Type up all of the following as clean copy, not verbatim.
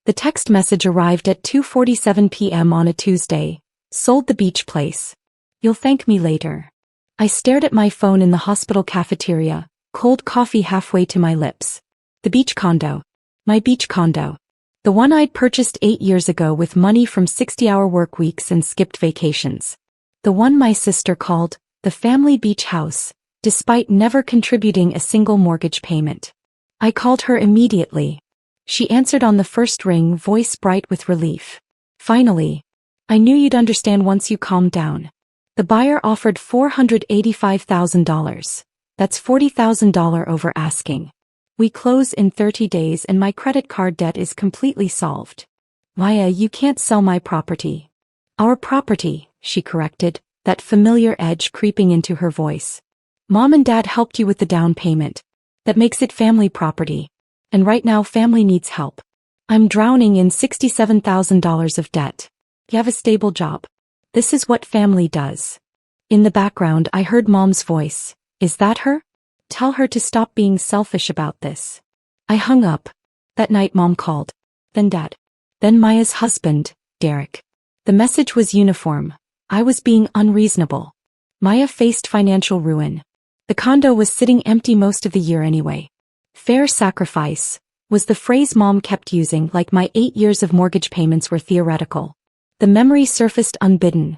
The text message arrived at 2:47 p.m. on a Tuesday. Sold the beach place. You'll thank me later. I stared at my phone in the hospital cafeteria, cold coffee halfway to my lips. The beach condo. My beach condo. The one I'd purchased 8 years ago with money from 60-hour work weeks and skipped vacations. The one my sister called the family beach house, despite never contributing a single mortgage payment. I called her immediately. She answered on the first ring, voice bright with relief. Finally. I knew you'd understand once you calmed down. The buyer offered $485,000. That's $40,000 over asking. We close in 30 days and my credit card debt is completely solved. Maya, you can't sell my property. Our property, she corrected, that familiar edge creeping into her voice. Mom and Dad helped you with the down payment. That makes it family property. And right now family needs help. I'm drowning in $67,000 of debt. You have a stable job. This is what family does. In the background I heard Mom's voice. Is that her? Tell her to stop being selfish about this. I hung up. That night Mom called. Then Dad. Then Maya's husband, Derek. The message was uniform. I was being unreasonable. Maya faced financial ruin. The condo was sitting empty most of the year anyway. Fair sacrifice was the phrase Mom kept using, like my 8 years of mortgage payments were theoretical. The memory surfaced unbidden.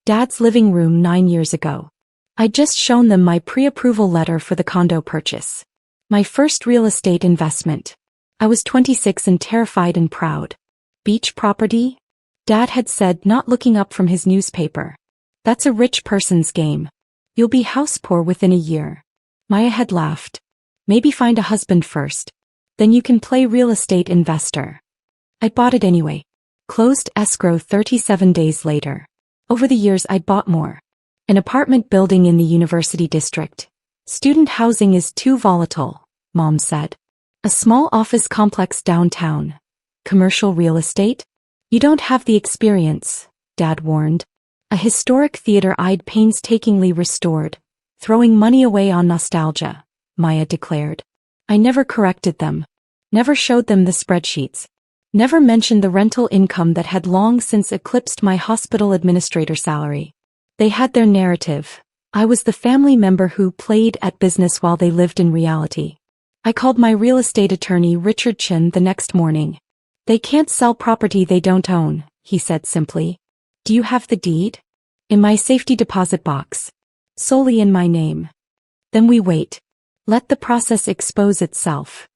Dad's living room 9 years ago. I'd just shown them my pre-approval letter for the condo purchase. My first real estate investment. I was 26 and terrified and proud. Beach property? Dad had said, not looking up from his newspaper. That's a rich person's game. You'll be house poor within a year. Maya had laughed. Maybe find a husband first. Then you can play real estate investor. I bought it anyway. Closed escrow 37 days later. Over the years I'd bought more. An apartment building in the university district. Student housing is too volatile, Mom said. A small office complex downtown. Commercial real estate? You don't have the experience, Dad warned. A historic theater I'd painstakingly restored. Throwing money away on nostalgia, Maya declared. I never corrected them. Never showed them the spreadsheets. Never mentioned the rental income that had long since eclipsed my hospital administrator salary. They had their narrative. I was the family member who played at business while they lived in reality. I called my real estate attorney Richard Chin the next morning. They can't sell property they don't own, he said simply. Do you have the deed? In my safety deposit box. Solely in my name. Then we wait. Let the process expose itself.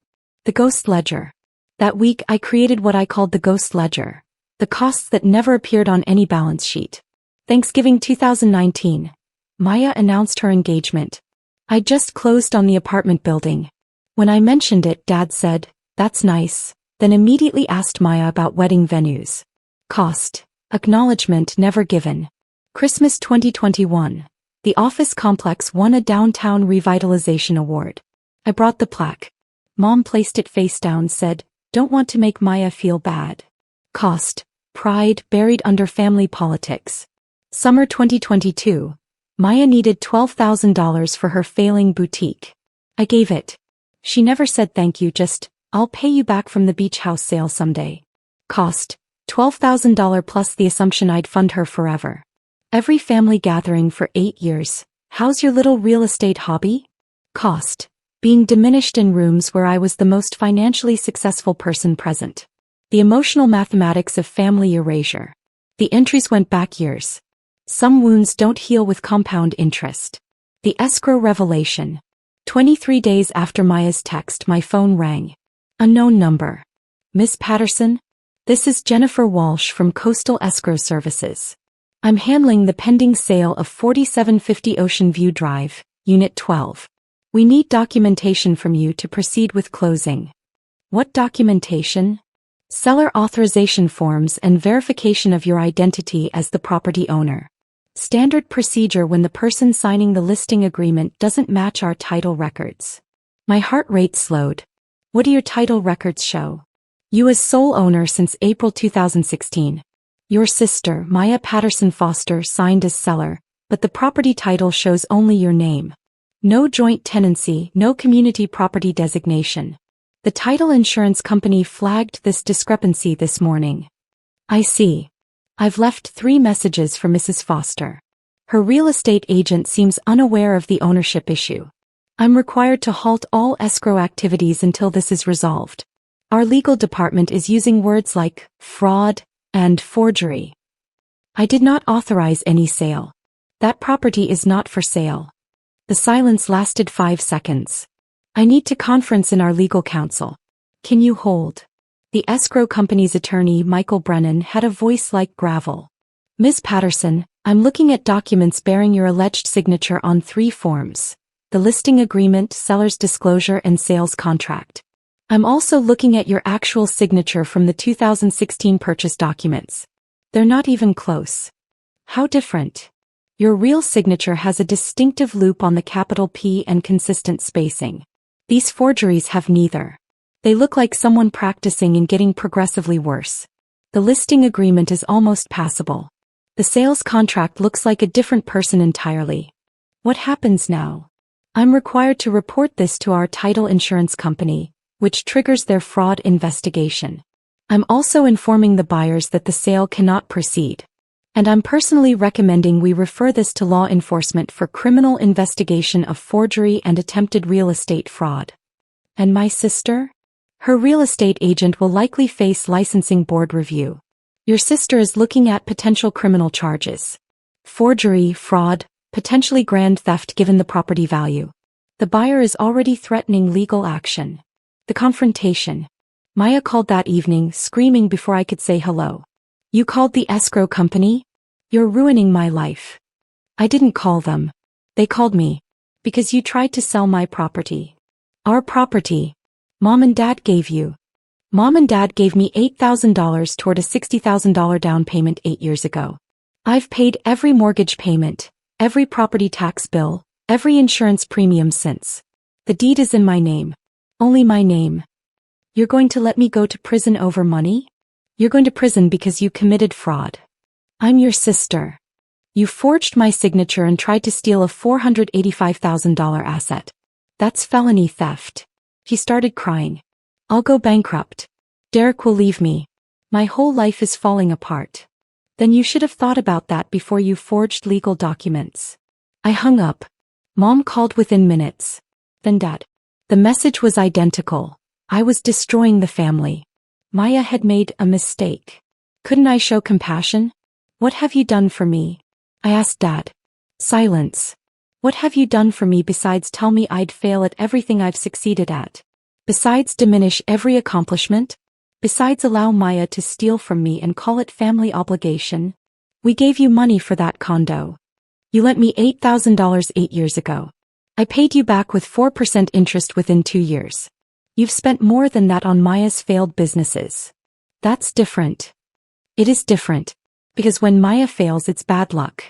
The ghost ledger. That week I created what I called the ghost ledger. The costs that never appeared on any balance sheet. Thanksgiving 2019. Maya announced her engagement. I just closed on the apartment building. When I mentioned it, Dad said, "That's nice," then immediately asked Maya about wedding venues. Cost. Acknowledgement never given. Christmas 2021. The office complex won a downtown revitalization award. I brought the plaque. Mom placed it face down, said, "Don't want to make Maya feel bad." Cost. Pride buried under family politics. Summer 2022. Maya needed $12,000 for her failing boutique. I gave it. She never said thank you, just, "I'll pay you back from the beach house sale someday." Cost. $12,000 plus the assumption I'd fund her forever. Every family gathering for 8 years. How's your little real estate hobby? Cost. Being diminished in rooms where I was the most financially successful person present. The emotional mathematics of family erasure. The entries went back years. Some wounds don't heal with compound interest. The escrow revelation. 23 days after Maya's text, my phone rang. Unknown number. Miss Patterson? This is Jennifer Walsh from Coastal Escrow Services. I'm handling the pending sale of 4750 Ocean View Drive, Unit 12. We need documentation from you to proceed with closing. What documentation? Seller authorization forms and verification of your identity as the property owner. Standard procedure when the person signing the listing agreement doesn't match our title records. My heart rate slowed. What do your title records show? You as sole owner since April 2016. Your sister, Maya Patterson Foster, signed as seller, but the property title shows only your name. No joint tenancy, no community property designation. The title insurance company flagged this discrepancy this morning. I see. I've left 3 messages for Mrs. Foster. Her real estate agent seems unaware of the ownership issue. I'm required to halt all escrow activities until this is resolved. Our legal department is using words like fraud and forgery. I did not authorize any sale. That property is not for sale. The silence lasted 5 seconds. I need to conference in our legal counsel. Can you hold? The escrow company's attorney, Michael Brennan, had a voice like gravel. Ms. Patterson, I'm looking at documents bearing your alleged signature on 3 forms: the listing agreement, seller's disclosure, and sales contract. I'm also looking at your actual signature from the 2016 purchase documents. They're not even close. How different? Your real signature has a distinctive loop on the capital P and consistent spacing. These forgeries have neither. They look like someone practicing and getting progressively worse. The listing agreement is almost passable. The sales contract looks like a different person entirely. What happens now? I'm required to report this to our title insurance company, which triggers their fraud investigation. I'm also informing the buyers that the sale cannot proceed. And I'm personally recommending we refer this to law enforcement for criminal investigation of forgery and attempted real estate fraud. And my sister? Her real estate agent will likely face licensing board review. Your sister is looking at potential criminal charges. Forgery, fraud, potentially grand theft given the property value. The buyer is already threatening legal action. The confrontation. Maya called that evening, screaming before I could say hello. You called the escrow company? You're ruining my life. I didn't call them. They called me. Because you tried to sell my property. Our property. Mom and Dad gave you. Mom and Dad gave me $8,000 toward a $60,000 down payment 8 years ago. I've paid every mortgage payment, every property tax bill, every insurance premium since. The deed is in my name. Only my name. You're going to let me go to prison over money? You're going to prison because you committed fraud. I'm your sister. You forged my signature and tried to steal a $485,000 asset. That's felony theft. He started crying. I'll go bankrupt. Derek will leave me. My whole life is falling apart. Then you should have thought about that before you forged legal documents. I hung up. Mom called within minutes. Then Dad. The message was identical. I was destroying the family. Maya had made a mistake. Couldn't I show compassion? What have you done for me? I asked Dad. Silence. What have you done for me besides tell me I'd fail at everything I've succeeded at? Besides diminish every accomplishment? Besides allow Maya to steal from me and call it family obligation? We gave you money for that condo. You lent me $8,000 8 years ago. I paid you back with 4% interest within 2 years. You've spent more than that on Maya's failed businesses. That's different. It is different. Because when Maya fails, it's bad luck.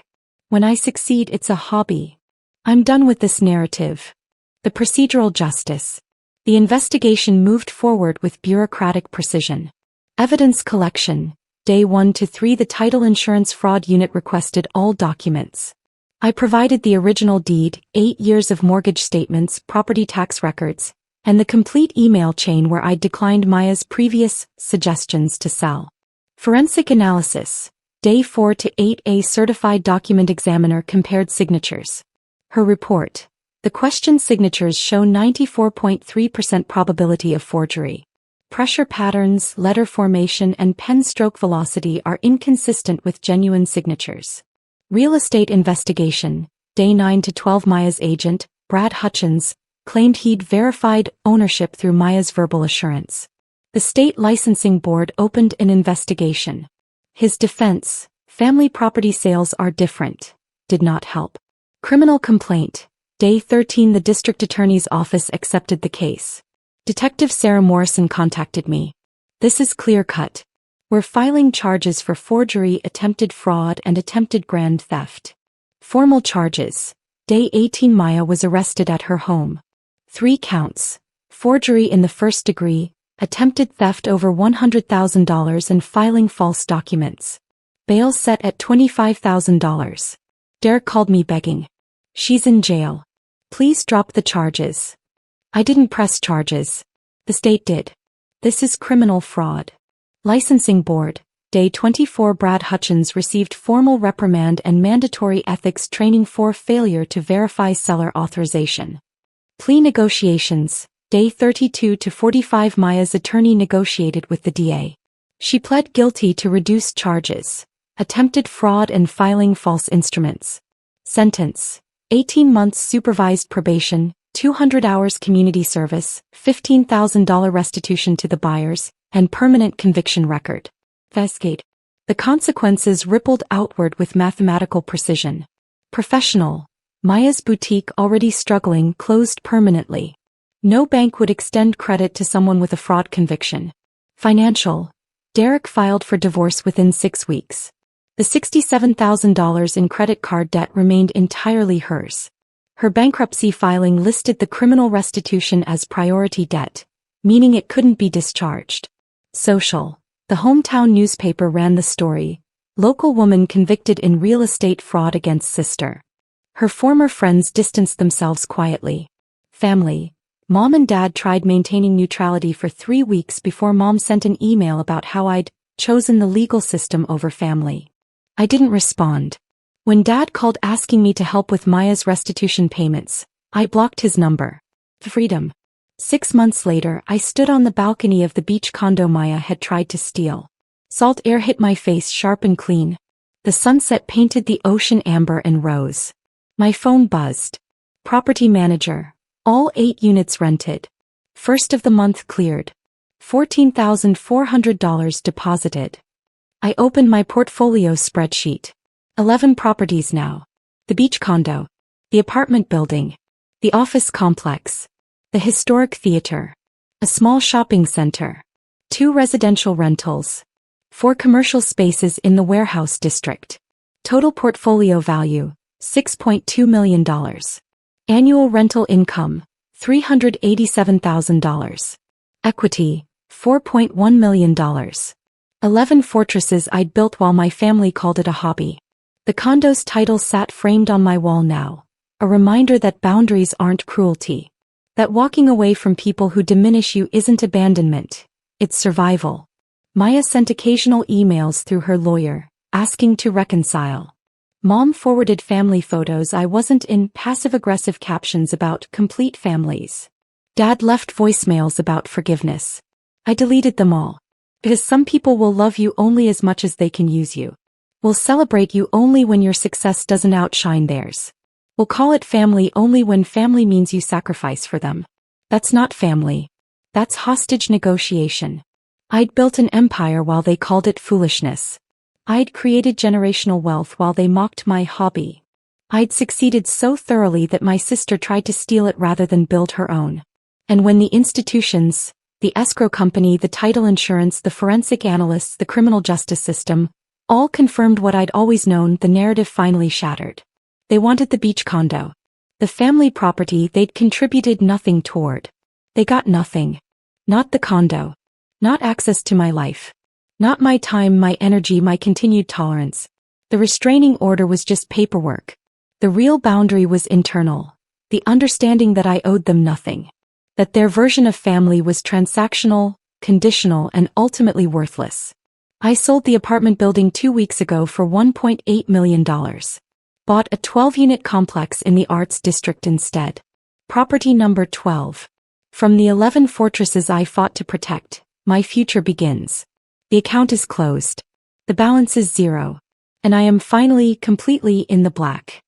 When I succeed, it's a hobby. I'm done with this narrative. The procedural justice. The investigation moved forward with bureaucratic precision. Evidence collection. Day 1 to 3, the title insurance fraud unit requested all documents. I provided the original deed, 8 years of mortgage statements, property tax records, and the complete email chain where I declined Maya's previous suggestions to sell. Forensic analysis. Day 4 to 8, a certified document examiner compared signatures. Her report. The questioned signatures show 94.3% probability of forgery. Pressure patterns, letter formation, and pen stroke velocity are inconsistent with genuine signatures. Real estate investigation. Day 9 to 12, Maya's agent, Brad Hutchins, claimed he'd verified ownership through Maya's verbal assurance. The state licensing board opened an investigation. His defense, family property sales are different, did not help. Criminal complaint. Day 13, the district attorney's office accepted the case. Detective Sarah Morrison contacted me. This is clear-cut. We're filing charges for forgery, attempted fraud, and attempted grand theft. Formal charges. Day 18, Maya was arrested at her home. 3 counts. Forgery in the first degree, attempted theft over $100,000, and filing false documents. Bail set at $25,000. Derek called me begging. She's in jail. Please drop the charges. I didn't press charges. The state did. This is criminal fraud. Licensing Board, Day 24. Brad Hutchins received formal reprimand and mandatory ethics training for failure to verify seller authorization. Plea negotiations, Day 32 to 45. Maya's attorney negotiated with the DA. She pled guilty to reduced charges, attempted fraud and filing false instruments. Sentence: 18 months supervised probation, 200 hours community service, $15,000 restitution to the buyers, and permanent conviction record. Cascade. The consequences rippled outward with mathematical precision. Professional: Maya's boutique, already struggling, closed permanently. No bank would extend credit to someone with a fraud conviction. Financial: Derek filed for divorce within 6 weeks. The $67,000 in credit card debt remained entirely hers. Her bankruptcy filing listed the criminal restitution as priority debt, meaning it couldn't be discharged. Social: the hometown newspaper ran the story. Local woman convicted in real estate fraud against sister. Her former friends distanced themselves quietly. Family: Mom and Dad tried maintaining neutrality for 3 weeks before Mom sent an email about how I'd chosen the legal system over family. I didn't respond. When Dad called asking me to help with Maya's restitution payments, I blocked his number. Freedom. 6 months later, I stood on the balcony of the beach condo Maya had tried to steal. Salt air hit my face sharp and clean. The sunset painted the ocean amber and rose. My phone buzzed. Property manager. All 8 units rented. First of the month cleared. $14,400 deposited. I opened my portfolio spreadsheet. 11 properties now. The beach condo. The apartment building. The office complex. The historic theater. A small shopping center. 2 residential rentals. 4 commercial spaces in the warehouse district. Total portfolio value, $6.2 million. Annual rental income, $387,000. Equity, $4.1 million. 11 fortresses I'd built while my family called it a hobby. The condo's title sat framed on my wall now, a reminder that boundaries aren't cruelty. That walking away from people who diminish you isn't abandonment, it's survival. Maya sent occasional emails through her lawyer, asking to reconcile. Mom forwarded family photos I wasn't in, passive-aggressive captions about complete families. Dad left voicemails about forgiveness. I deleted them all. Because some people will love you only as much as they can use you. Will celebrate you only when your success doesn't outshine theirs. Will call it family only when family means you sacrifice for them. That's not family. That's hostage negotiation. I'd built an empire while they called it foolishness. I'd created generational wealth while they mocked my hobby. I'd succeeded so thoroughly that my sister tried to steal it rather than build her own. And when the institutions, the escrow company, the title insurance, the forensic analysts, the criminal justice system, all confirmed what I'd always known, the narrative finally shattered. They wanted the beach condo. The family property they'd contributed nothing toward. They got nothing. Not the condo. Not access to my life. Not my time, my energy, my continued tolerance. The restraining order was just paperwork. The real boundary was internal. The understanding that I owed them nothing. That their version of family was transactional, conditional, and ultimately worthless. I sold the apartment building 2 weeks ago for $1.8 million. Bought a 12-unit complex in the Arts District instead. Property number 12. From the 11 fortresses I fought to protect, my future begins. The account is closed. The balance is 0. And I am finally, completely in the black.